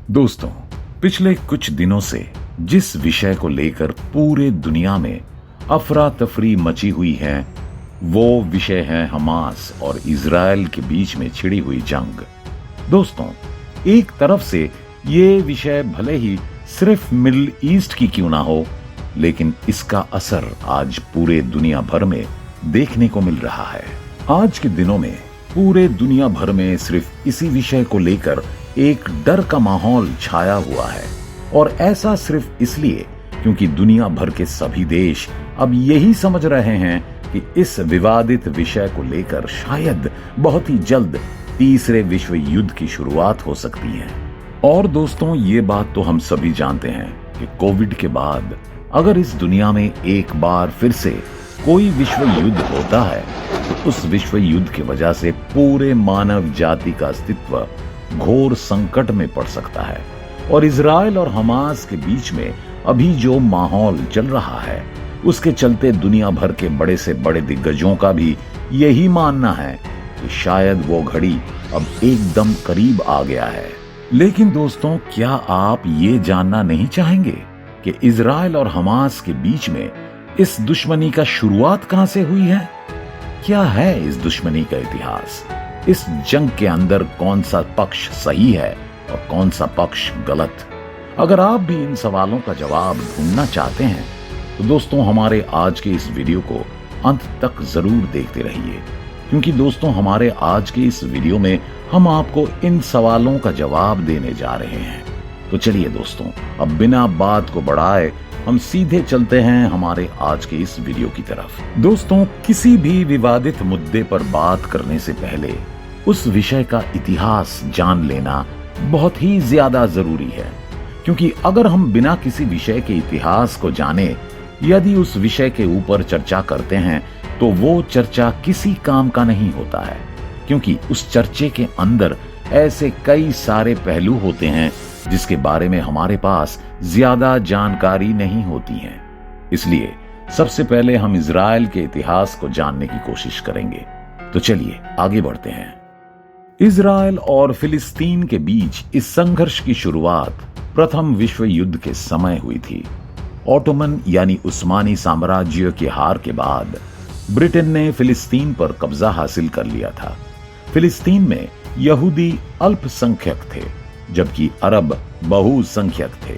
दोस्तों, पिछले कुछ दिनों से जिस विषय को लेकर पूरे दुनिया में अफरा तफरी मची हुई है, वो विषय है हमास और इजराइल के बीच में छिड़ी हुई जंग। दोस्तों, एक तरफ से ये विषय भले ही सिर्फ मिडिल ईस्ट की क्यों ना हो, लेकिन इसका असर आज पूरे दुनिया भर में देखने को मिल रहा है। आज के दिनों में पूरे दुनिया भर में सिर्फ इसी विषय को लेकर एक डर का माहौल छाया हुआ है, और ऐसा सिर्फ इसलिए क्योंकि दुनिया भर के सभी देश अब यही समझ रहे हैं कि इस विवादित विषय को लेकर शायद बहुत ही जल्द तीसरे विश्व युद्ध की शुरुआत हो सकती है। और दोस्तों, ये बात तो हम सभी जानते हैं कि कोविड के बाद अगर इस दुनिया में एक बार फिर से कोई विश्व युद्ध होता है तो उस विश्व युद्ध की वजह से पूरे मानव जाति का अस्तित्व घोर संकट में पड़ सकता है। और इजराइल और हमास के बीच में अभी जो माहौल चल रहा है, उसके चलते दुनिया भर के बड़े से बड़े दिग्गजों का भी यही मानना है कि शायद वो घड़ी अब एकदम करीब आ गया है। लेकिन दोस्तों, क्या आप ये जानना नहीं चाहेंगे कि इजराइल और हमास के बीच में इस दुश्मनी का शुरुआत कहां से हुई है? क्या है इस दुश्मनी का इतिहास? इस जंग के अंदर कौन सा पक्ष सही है और कौन सा पक्ष गलत? अगर आप भी इन सवालों का जवाब ढूंढना चाहते हैं तो दोस्तों, हमारे आज के इस वीडियो को अंत तक जरूर देखते रहिए, क्योंकि दोस्तों, हमारे आज के इस वीडियो में हम आपको इन सवालों का जवाब देने जा रहे हैं। तो चलिए दोस्तों, अब बिना बात को बढ़ाए हम सीधे चलते हैं हमारे आज के इस वीडियो की तरफ। दोस्तों, किसी भी विवादित मुद्दे पर बात करने से पहले उस विषय का इतिहास जान लेना बहुत ही ज्यादा जरूरी है, क्योंकि अगर हम बिना किसी विषय के इतिहास को जाने यदि उस विषय के ऊपर चर्चा करते हैं तो वो चर्चा किसी काम का नहीं होता है, क्योंकि उस चर्चे के अंदर ऐसे कई सारे पहलू होते हैं जिसके बारे में हमारे पास ज्यादा जानकारी नहीं होती है। इसलिए सबसे पहले हम इजराइल के इतिहास को जानने की कोशिश करेंगे। तो चलिए आगे बढ़ते हैं। इजराइल और फिलिस्तीन के बीच इस संघर्ष की शुरुआत प्रथम विश्व युद्ध के समय हुई थी। ऑटोमन यानी उस्मानी साम्राज्य की हार के बाद ब्रिटेन ने फिलिस्तीन पर कब्जा हासिल कर लिया था। फिलिस्तीन में यहूदी अल्पसंख्यक थे, जबकि अरब बहुसंख्यक थे।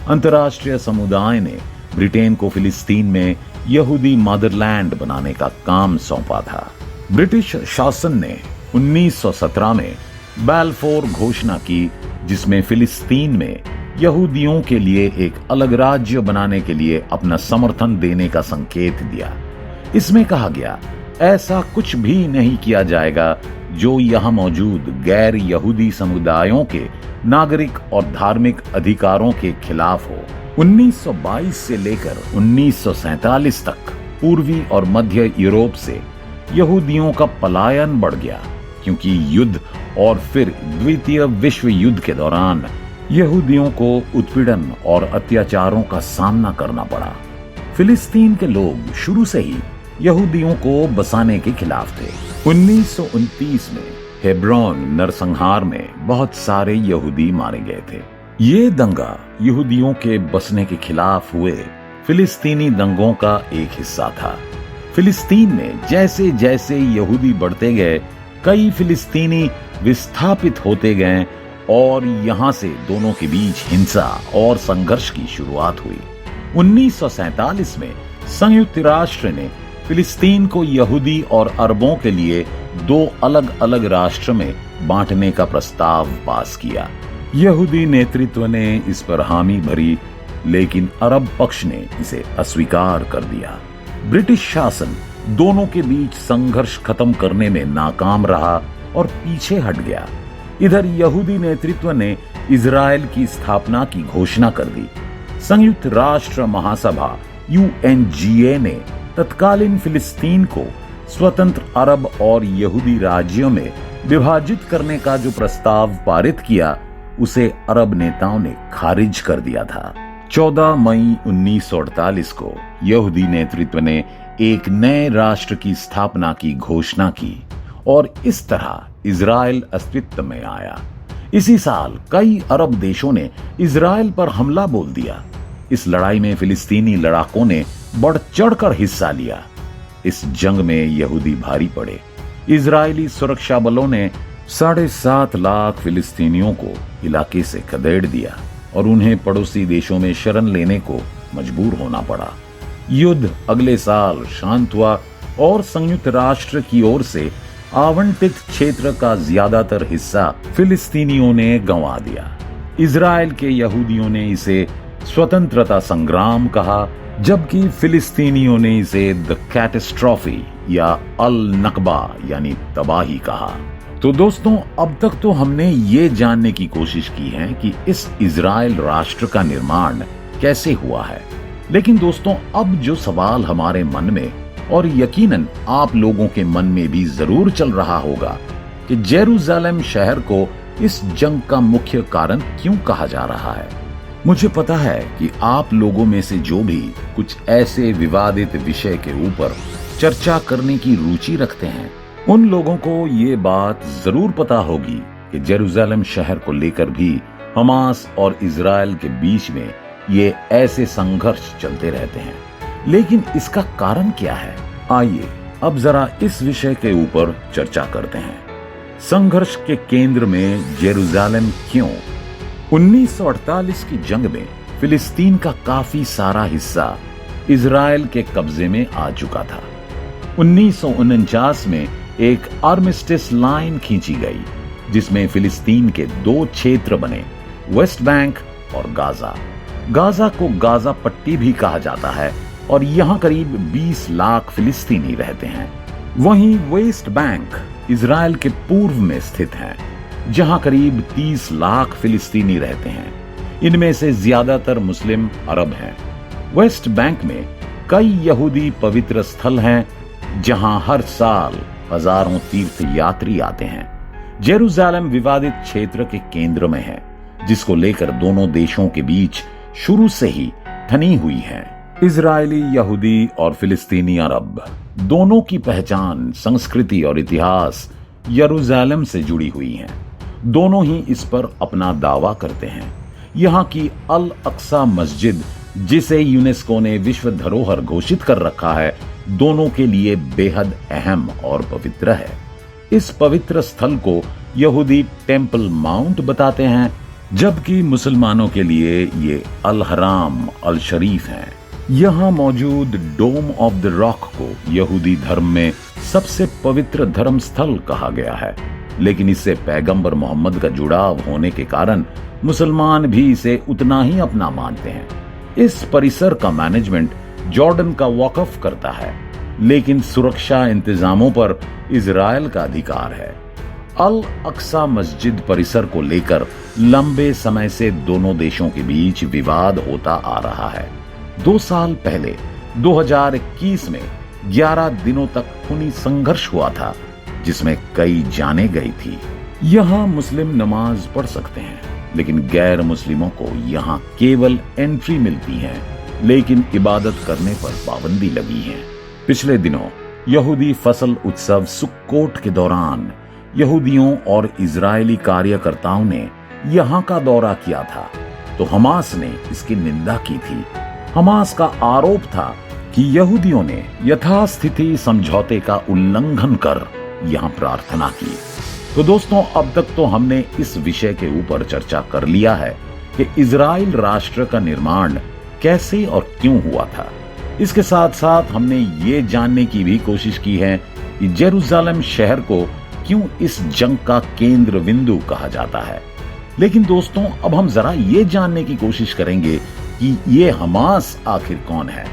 अंतर्राष्ट्रीय समुदाय ने ब्रिटेन को फिलिस्तीन में यहूदी मदरलैंड बनाने का काम सौंपा था। ब्रिटिश शासन ने 1917 में बैलफोर घोषणा की, जिसमें फिलिस्तीन में यहूदियों के लिए एक अलग राज्य बनाने के लिए अपना समर्थन देने का संकेत दिया। इसमें कहा गया, ऐसा कुछ भी नहीं किया जाएगा जो यहां मौजूद गैर यहूदी समुदायों के नागरिक और धार्मिक अधिकारों के खिलाफ हो। 1922 से लेकर 1947 तक पूर्वी और मध्य यूरोप से यहूदियों का पलायन बढ़ गया, क्योंकि युद्ध और फिर द्वितीय विश्व युद्ध के दौरान यहूदियों को उत्पीड़न और अत्याचारों का सामना करना पड़ा। फिलिस्तीन के लोग शुरू से ही यहूदियों को बसाने के खिलाफ थे। 1929 में हेब्रोन नरसंहार में बहुत सारे यहूदी मारे गए थे। ये दंगा यहूदियों के बसने के खिलाफ हुए फिलिस्तीनी दंगों का एक हिस्सा था। फिलिस्तीन में जैसे जैसे यहूदी बढ़ते गए, कई फिलिस्तीनी विस्थापित होते गए और यहां से दोनों के बीच हिंसा और संघर्ष की शुरुआत हुई। 1947 में संयुक्त राष्ट्र ने फिलिस्तीन को यहूदी और अरबों के लिए दो अलग अलग राष्ट्र में बांटने का प्रस्ताव पास किया। यहूदी नेतृत्व ने इस पर हामी भरी, लेकिन अरब पक्ष ने इसे अस्वीकार कर दिया। ब्रिटिश शासन दोनों के बीच संघर्ष खत्म करने में नाकाम रहा और पीछे हट गया। इधर यहूदी नेतृत्व ने इजराइल की स्थापना की घोषणा कर दी। संयुक्त राष्ट्र महासभा UNGA ने तत्कालीन फिलिस्तीन को स्वतंत्र अरब और यहूदी राज्यों में विभाजित करने का जो प्रस्ताव पारित किया, उसे अरब नेताओं ने खारिज कर दिया था। 14 मई 1948 को यहूदी नेतृत्व ने एक नए राष्ट्र की स्थापना की घोषणा की और इस तरह इजराइल अस्तित्व में आया। इसी साल कई अरब देशों ने इजराइल पर हमला बोल दिया। इस लड़ाई में फिलिस्तीनी लड़ाकों ने बढ़ चढ़कर हिस्सा लिया। इस जंग में यहूदी भारी पड़े। इजरायली सुरक्षा बलों ने 7.5 लाख फिलिस्तीनियों को इलाके से खदेड़ दिया और उन्हें पड़ोसी देशों में शरण लेने को मजबूर होना पड़ा। युद्ध अगले साल शांत हुआ और संयुक्त राष्ट्र की ओर से आवंटित क्षेत्र का ज्यादातर हिस्सा फिलिस्तीनियों ने गंवा दिया। इजराइल के यहूदियों ने इसे स्वतंत्रता संग्राम कहा, जबकि फिलिस्तीनियों ने इसे द कैटास्ट्रॉफी या अल नकबा यानी तबाही कहा। तो दोस्तों, अब तक तो हमने ये जानने की कोशिश की है कि इस इजराइल राष्ट्र का निर्माण कैसे हुआ है। लेकिन दोस्तों, अब जो सवाल हमारे मन में और यकीनन आप लोगों के मन में भी जरूर चल रहा होगा कि जेरूसलम शहर को इस जंग का मुख्य कारण क्यों कहा जा रहा है। मुझे पता है कि आप लोगों में से जो भी कुछ ऐसे विवादित विषय के ऊपर चर्चा करने की रुचि रखते हैं, उन लोगों को ये बात जरूर पता होगी कि जेरूसलम शहर को लेकर भी हमास और इजराइल के बीच में ये ऐसे संघर्ष चलते रहते हैं। लेकिन इसका कारण क्या है? आइए अब जरा इस विषय के ऊपर चर्चा करते हैं। संघर्ष के केंद्र में जेरूसलम क्यों? 1948 की जंग में फिलिस्तीन का काफी सारा हिस्सा इजराइल के कब्जे में आ चुका था। 1949 में एक आर्मिस्टिस लाइन खींची गई जिसमें फिलिस्तीन के 2 क्षेत्र बने, वेस्ट बैंक और गाजा। गाजा को गाजा पट्टी भी कहा जाता है और यहां करीब 20 लाख फिलिस्तीनी रहते हैं। वहीं वेस्ट बैंक इजराइल के पूर्व में स्थित है, जहां करीब 30 लाख फिलिस्तीनी रहते हैं। इनमें से ज्यादातर मुस्लिम अरब हैं। वेस्ट बैंक में कई यहूदी पवित्र स्थल हैं, जहां हर साल हजारों तीर्थ यात्री आते हैं। जेरूसलम विवादित क्षेत्र के केंद्र में है, जिसको लेकर दोनों देशों के बीच शुरू से ही ठनी हुई है। इजरायली यहूदी और फिलिस्तीनी अरब दोनों की पहचान, संस्कृति और इतिहास यरूशलेम से जुड़ी हुई है। दोनों ही इस पर अपना दावा करते हैं। यहाँ की अल अक्सा मस्जिद, जिसे यूनेस्को ने विश्व धरोहर घोषित कर रखा है, दोनों के लिए बेहद अहम और पवित्र है। इस पवित्र स्थल को यहूदी टेम्पल माउंट बताते हैं, जबकि मुसलमानों के लिए ये अल हराम अल शरीफ है। यहाँ मौजूद डोम ऑफ द रॉक को यहूदी धर्म में सबसे पवित्र धर्म स्थल कहा गया है, लेकिन इससे पैगंबर मोहम्मद का जुड़ाव होने के कारण मुसलमान भी इसे उतना ही अपना मानते हैं। इस परिसर का मैनेजमेंट जॉर्डन का वक़्फ़ करता है, लेकिन सुरक्षा इंतजामों पर इजराइल का अधिकार है। अल अक्सा मस्जिद परिसर को लेकर लंबे समय से दोनों देशों के बीच विवाद होता आ रहा है। 2 साल पहले 2021 में 11 दिनों तक खूनी संघर्ष हुआ था, जिसमें कई जानें गई थी। यहाँ मुस्लिम नमाज पढ़ सकते हैं, लेकिन गैर मुस्लिमों को यहाँ केवल एंट्री मिलती है, लेकिन इबादत करने पर पाबंदी लगी है। पिछले दिनों यहूदी फसल उत्सव सुक्कोट के दौरान यहूदियों और इजरायली कार्यकर्ताओं ने यहाँ का दौरा किया था, तो हमास ने इसकी निंदा की थी। हमास का आरोप था कि यहूदियों ने यथास्थिति समझौते का उल्लंघन कर यहाँ प्रार्थना की। तो दोस्तों, अब तक तो हमने इस विषय के ऊपर चर्चा कर लिया है कि इजराइल राष्ट्र का निर्माण कैसे और क्यों हुआ था। इसके साथ साथ हमने ये जानने की भी कोशिश की है कि जेरूसलम शहर को क्यों इस जंग का केंद्र बिंदु कहा जाता है। लेकिन दोस्तों, अब हम जरा ये जानने की कोशिश करेंगे कि ये हमास आखिर कौन है,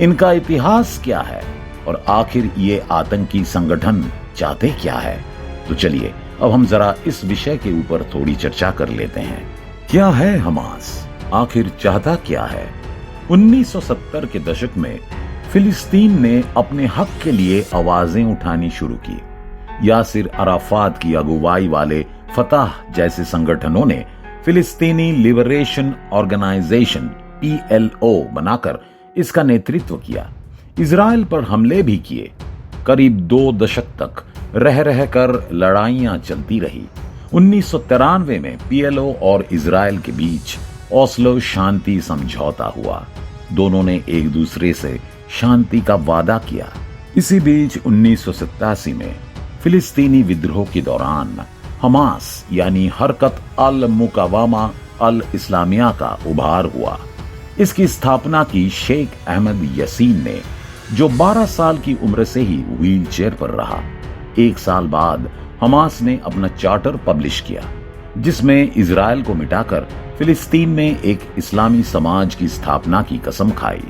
इनका इतिहास क्या है और आखिर ये आतंकी संगठन चाहते क्या है। तो चलिए अब हम जरा इस विषय के ऊपर थोड़ी चर्चा कर लेते हैं। क्या है हमास, आखिर चाहता क्या है? 1970 के दशक में फिलिस्तीन ने अपने हक के लिए आवाजें उठानी शुरू की। यासिर अराफात की अगुवाई वाले फतह जैसे संगठनों ने फिलिस्तीनी लिबरेशन ऑर्गेनाइजेशन PLO बनाकर इसका नेतृत्व किया। इजराइल पर हमले भी किए। करीब 2 दशक तक रह रहकर लड़ाइयां चलती रही 1993 में पीएलओ और इजराइल के बीच ओस्लो शांति समझौता हुआ। दोनों ने एक दूसरे से शांति का वादा किया। इसी बीच 1987 में फिलिस्तीनी विद्रोह के दौरान हमास यानी हरकत अल मुकावामा अल इस्लामिया का उभार हुआ। इसकी स्थापना की शेख अहमद यसीन ने, जो 12 साल की उम्र से ही व्हील चेयर पर रहा। 1 साल बाद हमास ने अपना चार्टर पब्लिश किया, जिसमें इजराइल को मिटाकर फिलिस्तीन में एक इस्लामी समाज की स्थापना की कसम खाई।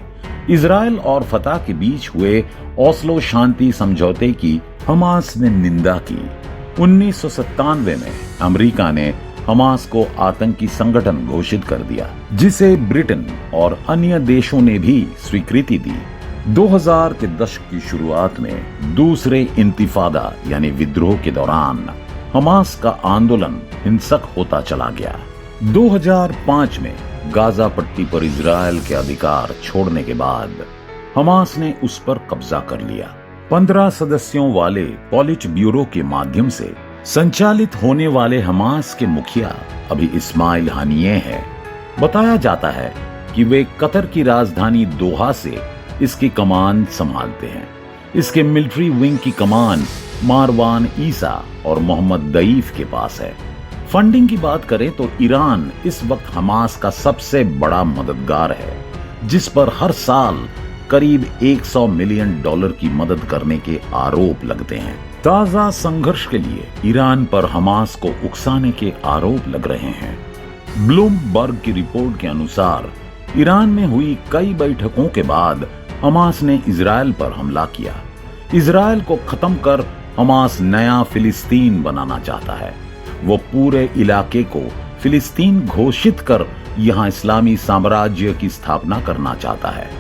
इजराइल और फतह के बीच हुए ओस्लो शांति समझौते की हमास ने निंदा की। 1997 में अमेरिका ने हमास को आतंकी संगठन घोषित कर दिया, जिसे ब्रिटेन और अन्य देशों ने भी स्वीकृति दी। 2000 के दशक की शुरुआत में दूसरे इंतिफादा यानी विद्रोह के दौरान हमास का आंदोलन हिंसक होता चला गया। 2005 में गाजा पट्टी पर इजराइल के अधिकार छोड़ने के बाद हमास ने उस पर कब्जा कर लिया। 15 सदस्यों वाले पॉलिट ब्यूरो के माध्यम से संचालित होने वाले हमास के मुखिया अभी इस्माइल हानिये हैं। बताया जाता है कि वे कतर की राजधानी दोहा से इसकी कमान संभालते हैं। इसके मिलिट्री विंग की कमान मारवान ईसा और मोहम्मद दईफ के पास है। फंडिंग की बात करें तो ईरान इस वक्त हमास का सबसे बड़ा मददगार है, जिस पर हर साल करीब $100 मिलियन की मदद करने के आरोप लगते हैं। ताजा संघर्ष के लिए ईरान पर हमास को उकसाने के आरोप लग रहे हैं। ब्लूमबर्ग की रिपोर्ट के अनुसार ईरान में हुई कई बैठकों के बाद हमास ने इजराइल पर हमला किया। इजराइल को खत्म कर हमास नया फिलिस्तीन बनाना चाहता है। वो पूरे इलाके को फिलिस्तीन घोषित कर यहां इस्लामी साम्राज्य की स्थापना करना चाहता है।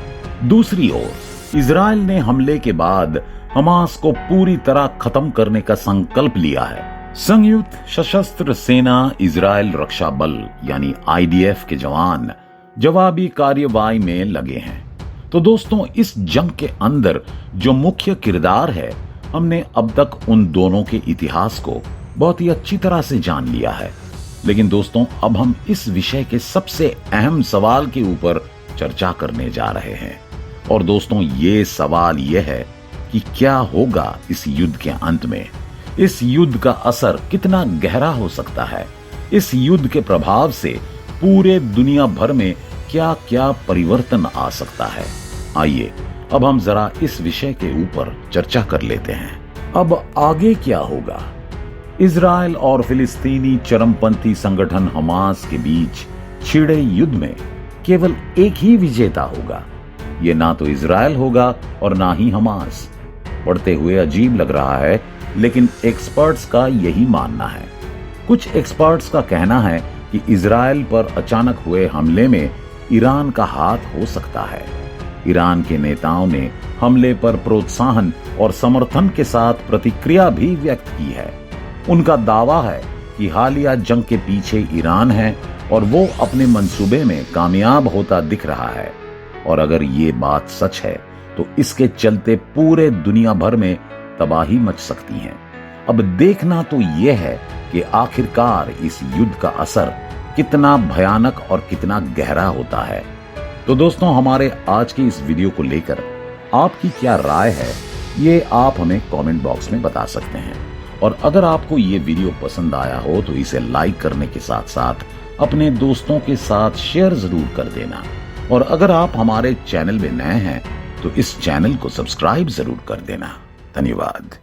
दूसरी ओर इजराइल ने हमले के बाद हमास को पूरी तरह खत्म करने का संकल्प लिया है। संयुक्त सशस्त्र सेना इजराइल रक्षा बल यानी IDF के जवान जवाबी कार्यवाही में लगे हैं। तो दोस्तों, इस जंग के अंदर जो मुख्य किरदार है, हमने अब तक उन दोनों के इतिहास को बहुत ही अच्छी तरह से जान लिया है। लेकिन दोस्तों, अब हम इस विषय के सबसे अहम सवाल के ऊपर चर्चा करने जा रहे हैं। और दोस्तों, ये सवाल यह है कि क्या होगा इस युद्ध के अंत में? इस युद्ध का असर कितना गहरा हो सकता है? इस युद्ध के प्रभाव से पूरे दुनिया भर में क्या क्या परिवर्तन आ सकता है? आइए अब हम जरा इस विषय के ऊपर चर्चा कर लेते हैं। अब आगे क्या होगा? इजराइल और फिलिस्तीनी चरमपंथी संगठन हमास के बीच छिड़े युद्ध में केवल एक ही विजेता होगा। ये ना तो इजराइल होगा और ना ही हमास। पढ़ते हुए अजीब लग रहा है, लेकिन एक्सपर्ट्स का यही मानना है। कुछ एक्सपर्ट्स का कहना है कि इजराइल पर अचानक हुए हमले में ईरान का हाथ हो सकता है। ईरान के नेताओं ने हमले पर प्रोत्साहन और समर्थन के साथ प्रतिक्रिया भी व्यक्त की है। उनका दावा है कि हालिया जंग के पीछे ईरान है और वो अपने मंसूबे में कामयाब होता दिख रहा है। और अगर ये बात सच है तो इसके चलते पूरे दुनिया भर में तबाही मच सकती है। अब देखना तो यह है कि आखिरकार इस युद्ध का असर कितना भयानक और कितना गहरा होता है। तो दोस्तों, हमारे आज की इस वीडियो को लेकर आपकी क्या राय है, ये आप हमें कमेंट बॉक्स में बता सकते हैं। और अगर आपको ये वीडियो पसंद आया हो तो इसे लाइक करने के साथ साथ अपने दोस्तों के साथ शेयर जरूर कर देना। और अगर आप हमारे चैनल में नए हैं तो इस चैनल को सब्सक्राइब जरूर कर देना। धन्यवाद।